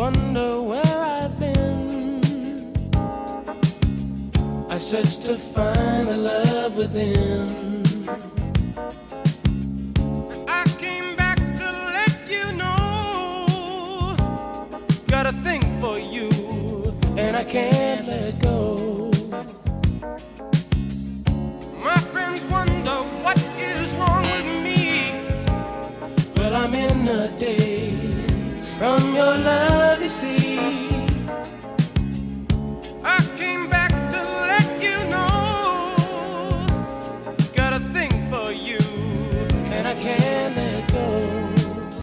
wonder where I've been. I search to find the love within. I came back to let you know, got a thing for you, and I can't let go. My friends wonder what is wrong with me. Well, I'm in a daze from your love, you see.